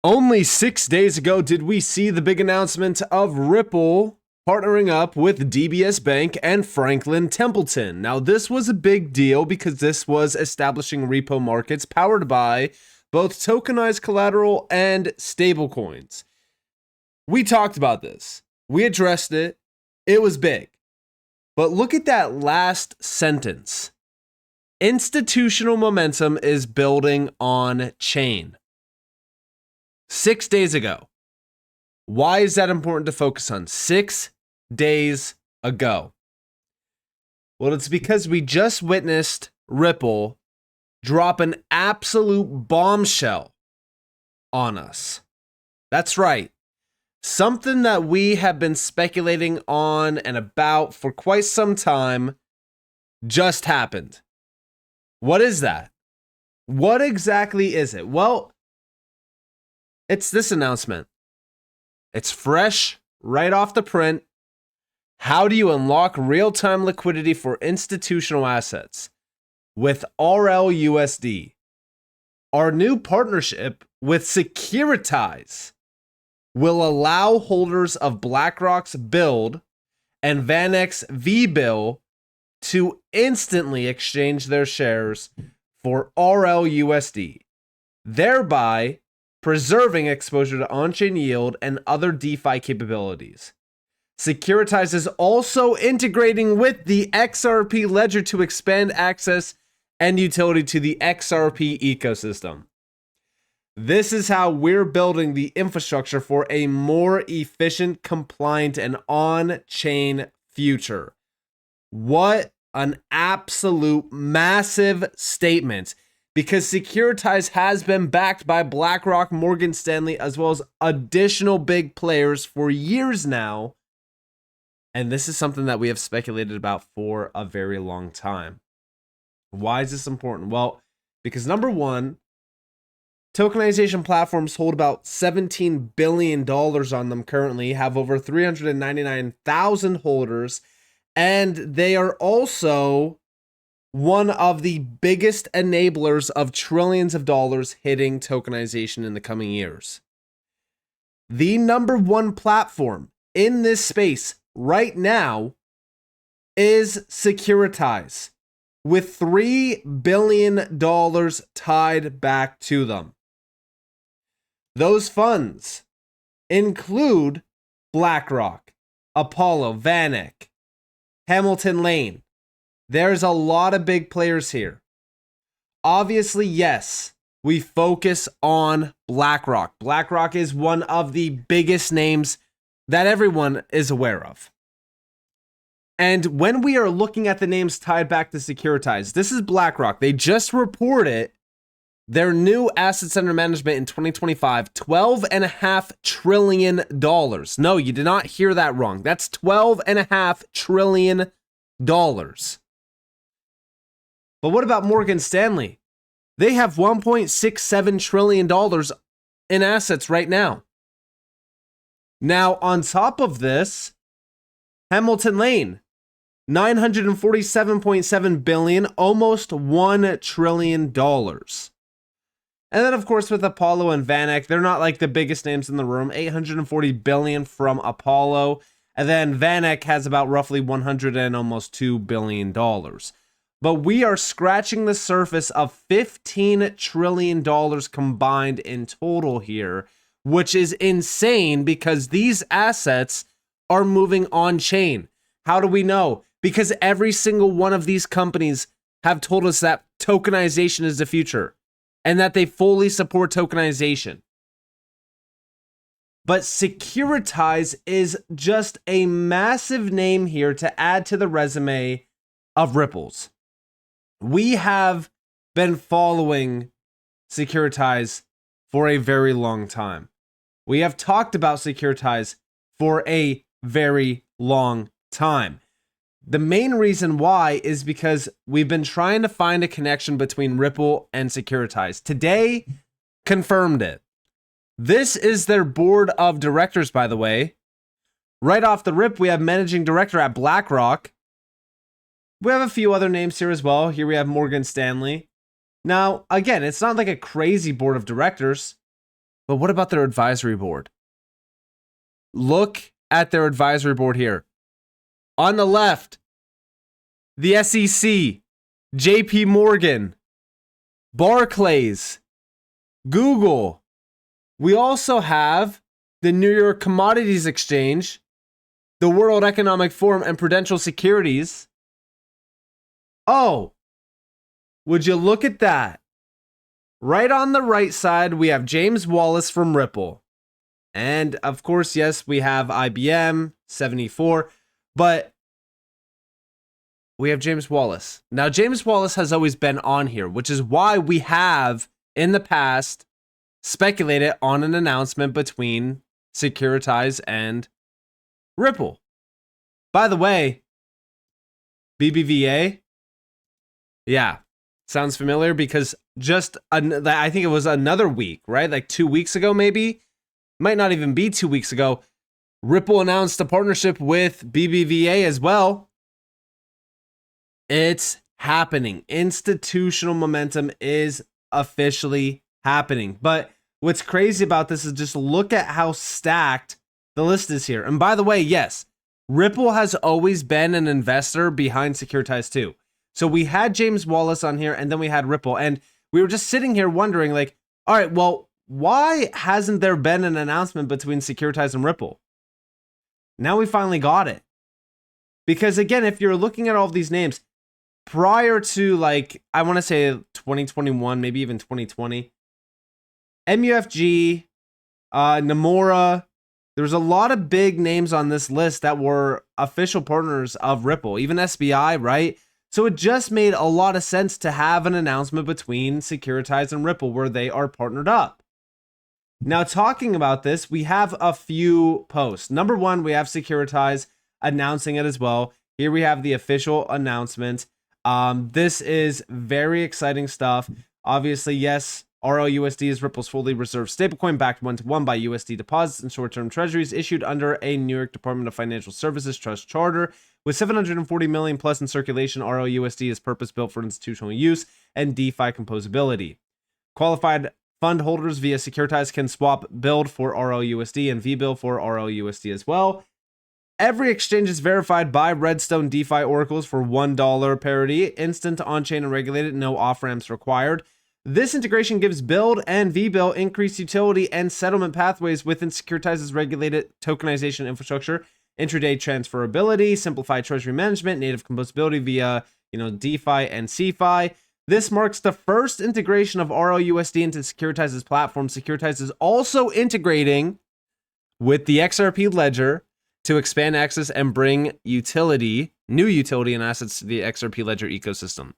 Only 6 days ago did we see the big announcement of Ripple partnering up with DBS Bank and Franklin Templeton. Now, this was a big deal because this was establishing repo markets powered by both tokenized collateral and stablecoins. We talked about this. We addressed it. It was big. But look at that last sentence. Institutional momentum is building on chain. 6 days ago. Why is that important to focus on? 6 days ago. Well, it's because we just witnessed Ripple drop an absolute bombshell on us. That's right. Something that we have been speculating on and about for quite some time just happened. What is that? What exactly is it? Well, it's this announcement. It's fresh, right off the print. How do you unlock real-time liquidity for institutional assets with RLUSD? Our new partnership with Securitize will allow holders of BlackRock's Build and VanEck's VBill to instantly exchange their shares for RLUSD, thereby preserving exposure to on-chain yield and other DeFi capabilities. Securitize is also integrating with the XRP ledger to expand access and utility to the XRP ecosystem. This is how we're building the infrastructure for a more efficient, compliant, and on-chain future. What an absolute massive statement. Because Securitize has been backed by BlackRock, Morgan Stanley, as well as additional big players for years now. And this is something that we have speculated about for a very long time. Why is this important? Well, because number one, tokenization platforms hold about $17 billion on them currently, have over 399,000 holders, and they are also one of the biggest enablers of trillions of dollars hitting tokenization in the coming years. The number one platform in this space right now is Securitize, with $3 billion tied back to them. Those funds include BlackRock, Apollo, VanEck, Hamilton Lane. There's a lot of big players here. Obviously, yes, we focus on BlackRock. BlackRock is one of the biggest names that everyone is aware of. And when we are looking at the names tied back to Securitize, this is BlackRock. They just reported their new assets under management in 2025, $12.5 trillion. No, you did not hear that wrong. That's $12.5 trillion. But what about Morgan Stanley? They have $1.67 trillion in assets right now. Now, on top of this, Hamilton Lane, $947.7 billion, almost $1 trillion. And then, of course, with Apollo and VanEck, they're not like the biggest names in the room. $840 billion from Apollo. And then VanEck has about roughly $100 and almost $2 billion. But we are scratching the surface of $15 trillion combined in total here, which is insane because these assets are moving on chain. How do we know? Because every single one of these companies have told us that tokenization is the future and that they fully support tokenization. But Securitize is just a massive name here to add to the resume of Ripple's. We have been following Securitize for a very long time. We have talked about Securitize for a very long time. The main reason why is because we've been trying to find a connection between Ripple and Securitize. Today, confirmed it. This is their board of directors, by the way. Right off the rip, we have managing director at BlackRock. We have a few other names here as well. Here we have Morgan Stanley. Now, again, it's not like a crazy board of directors. But what about their advisory board? Look at their advisory board here. On the left, the SEC, JP Morgan, Barclays, Google. We also have the New York Commodities Exchange, the World Economic Forum, and Prudential Securities. Oh, would you look at that? Right on the right side, we have James Wallace from Ripple. And of course, yes, we have IBM, 74, but we have James Wallace. Now, James Wallace has always been on here, which is why we have, in the past, speculated on an announcement between Securitize and Ripple. By the way, BBVA, yeah, sounds familiar because I think it was another week, right? Like 2 weeks ago, maybe. Might not even be 2 weeks ago. Ripple announced a partnership with BBVA as well. It's happening. Institutional momentum is officially happening. But what's crazy about this is just look at how stacked the list is here. And by the way, yes, Ripple has always been an investor behind Securitize too. So we had James Wallace on here, and then we had Ripple, and we were just sitting here wondering, like, all right, well, why hasn't there been an announcement between Securitize and Ripple? Now we finally got it. Because again, if you're looking at all of these names, prior to, like, I want to say 2021, maybe even 2020, MUFG, Nomura, there was a lot of big names on this list that were official partners of Ripple, even SBI, right? So it just made a lot of sense to have an announcement between Securitize and Ripple where they are partnered up. Now, talking about this, we have a few posts. Number one, we have Securitize announcing it as well. Here we have the official announcement. This is very exciting stuff. Obviously, yes, RLUSD is Ripple's fully reserved stablecoin backed one-to-one by USD deposits and short-term treasuries issued under a New York Department of Financial Services trust charter. With 740 million plus in circulation, RLUSD is purpose-built for institutional use and DeFi composability. Qualified fund holders via Securitize can swap BUILD for RLUSD and VBILD for RLUSD as well. Every exchange is verified by Redstone DeFi oracles for $1 parity, instant, on-chain, and regulated, no off-ramps required. This integration gives BUILD and VBILD increased utility and settlement pathways within Securitize's regulated tokenization infrastructure, intraday transferability, simplified treasury management, native composability via DeFi and CeFi. This marks the first integration of RLUSD into Securitize's platform. Securitize is also integrating with the XRP ledger to expand access and bring new utility and assets to the XRP ledger ecosystem.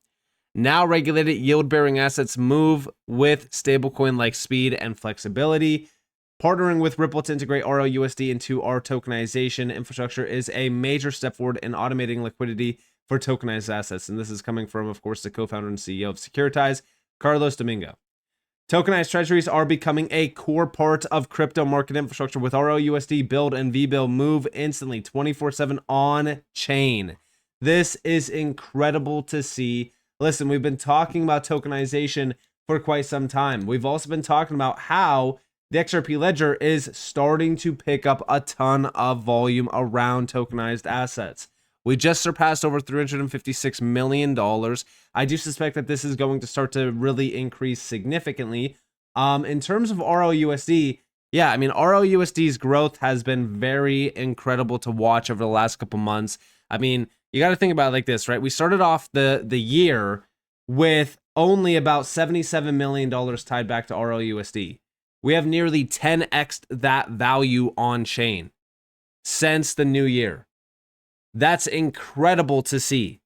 Now regulated yield-bearing assets move with stablecoin-like speed and flexibility. Partnering with Ripple to integrate RLUSD into our tokenization infrastructure is a major step forward in automating liquidity for tokenized assets. And this is coming from, of course, the co-founder and CEO of Securitize, Carlos Domingo. Tokenized treasuries are becoming a core part of crypto market infrastructure with RLUSD, BUILD, and VBILD move instantly 24/7 on chain. This is incredible to see. Listen, we've been talking about tokenization for quite some time. We've also been talking about how the XRP ledger is starting to pick up a ton of volume around tokenized assets. We just surpassed over $356 million. I do suspect that this is going to start to really increase significantly. In terms of RLUSD, yeah, I mean, RLUSD's growth has been very incredible to watch over the last couple months. I mean, you got to think about it like this, right? We started off the year with only about $77 million tied back to RLUSD. We have nearly 10x that value on chain since the new year. That's incredible to see.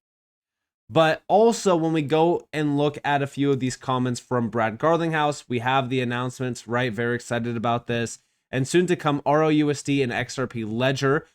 But also when we go and look at a few of these comments from Brad Garlinghouse, we have the announcements, right? Very excited about this. And soon to come, RLUSD and XRP Ledger.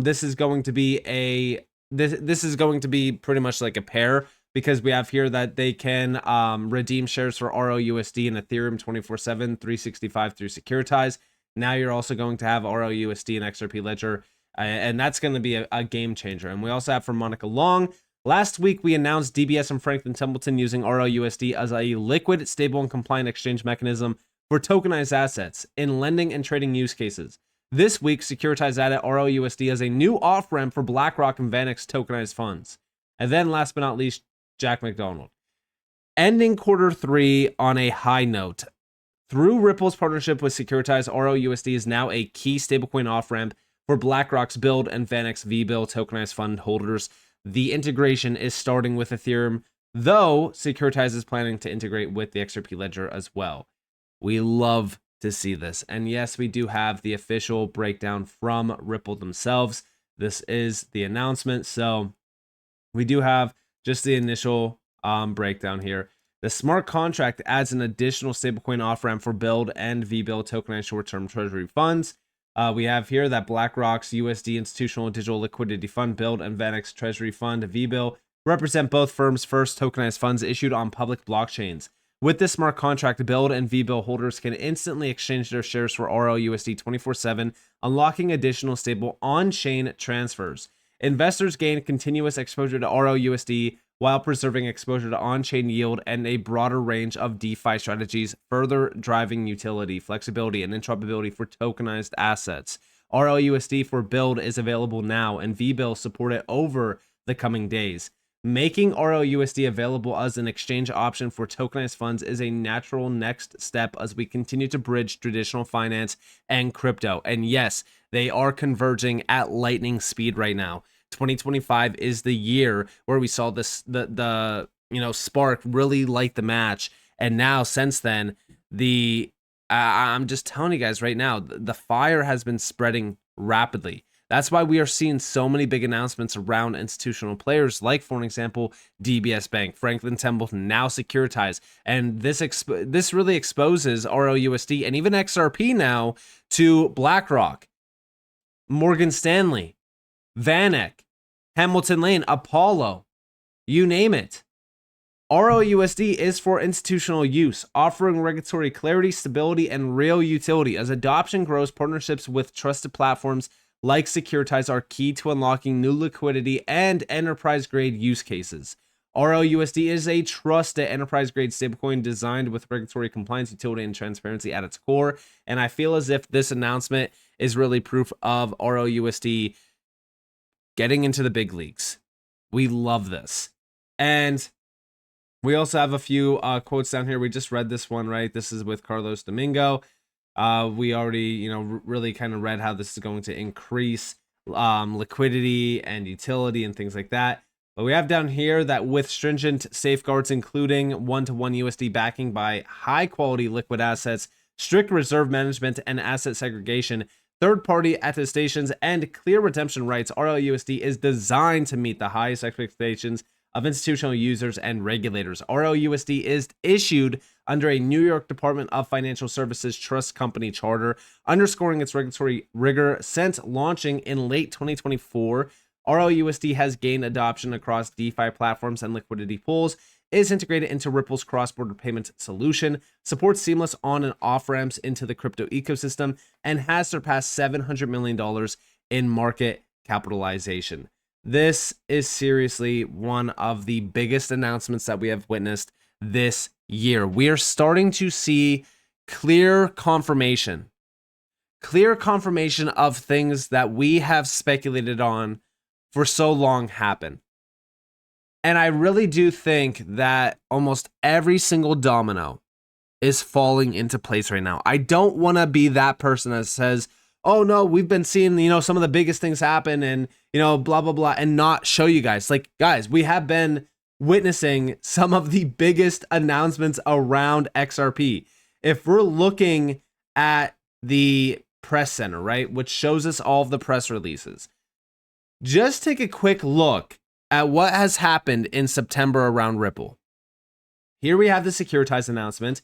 This is going to be this is going to be pretty much like a pair, because we have here that they can redeem shares for RLUSD and Ethereum 24/7, 365 through Securitize. Now you're also going to have RLUSD and XRP Ledger, and that's going to be a game changer. And we also have from Monica Long. Last week, we announced DBS and Franklin Templeton using RLUSD as a liquid, stable, and compliant exchange mechanism for tokenized assets in lending and trading use cases. This week, Securitize added RLUSD as a new off-ramp for BlackRock and VanEck tokenized funds. And then last but not least, Jack McDonald. Ending quarter 3 on a high note. Through Ripple's partnership with Securitize, RLUSD is now a key stablecoin off-ramp for BlackRock's Build and VanEck VBIL tokenized fund holders. The integration is starting with Ethereum, though Securitize is planning to integrate with the XRP ledger as well. We love to see this. And yes, we do have the official breakdown from Ripple themselves. This is the announcement. So we do have just the initial breakdown here. The smart contract adds an additional stablecoin off-ramp for Build and VBIL tokenized short-term treasury funds. We have here that BlackRock's USD Institutional Digital Liquidity Fund, Build, and VanEck Treasury Fund, VBIL, represent both firms' first tokenized funds issued on public blockchains. With this smart contract, Build and VBIL holders can instantly exchange their shares for RLUSD 24/7, unlocking additional stable on-chain transfers. Investors gain continuous exposure to RLUSD while preserving exposure to on-chain yield and a broader range of DeFi strategies, further driving utility, flexibility, and interoperability for tokenized assets. RLUSD for Build is available now, and VBIL support it over the coming days. Making RLUSD available as an exchange option for tokenized funds is a natural next step as we continue to bridge traditional finance and crypto. And yes, they are converging at lightning speed right now. 2025 is the year where we saw this the spark really light the match, and now since then I'm just telling you guys right now, the fire has been spreading rapidly. That's why we are seeing so many big announcements around institutional players, like, for an example, DBS Bank, Franklin Templeton, now Securitize. And this really exposes RLUSD and even XRP now to BlackRock, Morgan Stanley, VanEck, Hamilton Lane, Apollo, you name it. RLUSD is for institutional use, offering regulatory clarity, stability, and real utility. As adoption grows, partnerships with trusted platforms like Securitize are key to unlocking new liquidity and enterprise-grade use cases. RLUSD is a trusted enterprise-grade stablecoin designed with regulatory compliance, utility, and transparency at its core. And I feel as if this announcement is really proof of RLUSD getting into the big leagues. We love this. And we also have a few quotes down here. We just read this one, right? This is with Carlos Domingo. We already, really kind of read how this is going to increase liquidity and utility and things like that. But we have down here that with stringent safeguards, including one-to-one USD backing by high-quality liquid assets, strict reserve management and asset segregation, third-party attestations, and clear redemption rights, RLUSD is designed to meet the highest expectations of institutional users and regulators. RLUSD is issued under a New York Department of Financial Services Trust Company charter, underscoring its regulatory rigor since launching in late 2024. RLUSD has gained adoption across DeFi platforms and liquidity pools, is integrated into Ripple's cross-border payment solution, supports seamless on and off ramps into the crypto ecosystem, and has surpassed $700 million in market capitalization. This is seriously one of the biggest announcements that we have witnessed this year. We are starting to see clear confirmation of things that we have speculated on for so long happen. And I really do think that almost every single domino is falling into place right now. I don't want to be that person that says, oh no, we've been seeing, some of the biggest things happen and, blah, blah, blah, and not show you guys. Like, guys, we have been witnessing some of the biggest announcements around XRP. If we're looking at the press center, right, which shows us all of the press releases, just take a quick look at what has happened in September around Ripple. Here we have the Securitize announcement.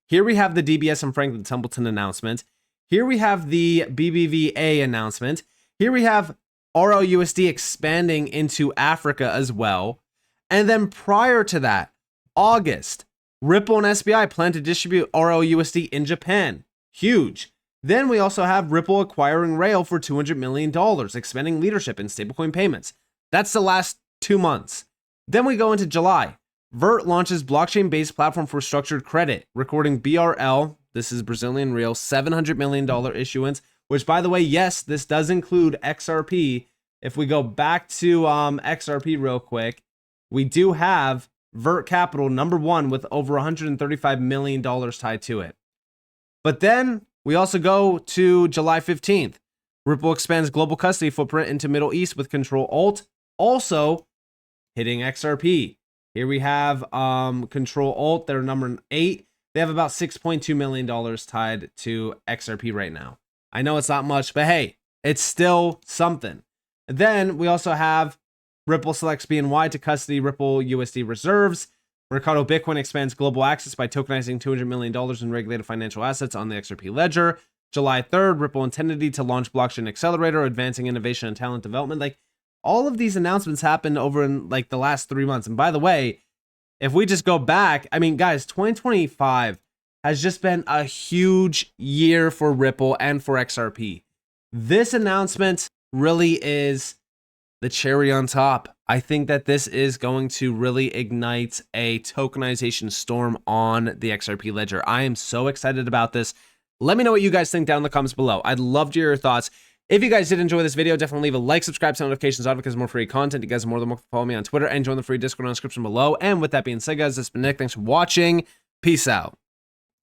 Here we have the DBS and Franklin Templeton announcement. Here we have the BBVA announcement. Here we have RLUSD expanding into Africa as well. And then prior to that, August, Ripple and SBI plan to distribute RLUSD in Japan. Huge. Then we also have Ripple acquiring Rail for $200 million, expanding leadership in stablecoin payments. That's the last 2 months. Then we go into July. Vert launches blockchain-based platform for structured credit, recording BRL, This is Brazilian real, $700 million issuance, which, by the way, yes, this does include XRP. If we go back to XRP real quick, we do have Vert Capital, #1, with over $135 million tied to it. But then we also go to July 15th. Ripple expands global custody footprint into Middle East with Control Alt, also hitting XRP. Here we have Control Alt, they're number 8. They have about $6.2 million tied to XRP right now. I know it's not much, but hey, it's still something. And then we also have Ripple selects BNY to custody Ripple USD reserves. Mercado Bitcoin expands global access by tokenizing $200 million in regulated financial assets on the XRP ledger. July 3rd, Ripple intended to launch blockchain accelerator, advancing innovation and talent development. Like, all of these announcements happened over in like the last 3 months. And by the way, if we just go back, I mean, guys, 2025 has just been a huge year for Ripple and for XRP. This announcement really is the cherry on top. I think that this is going to really ignite a tokenization storm on the XRP ledger. I am so excited about this. Let me know what you guys think down in the comments below. I'd love to hear your thoughts. If you guys did enjoy this video, definitely leave a like, subscribe, turn notifications on because more free content. You guys are more than welcome to follow me on Twitter and join the free Discord in the description below. And with that being said, guys, this has been Nick. Thanks for watching. Peace out.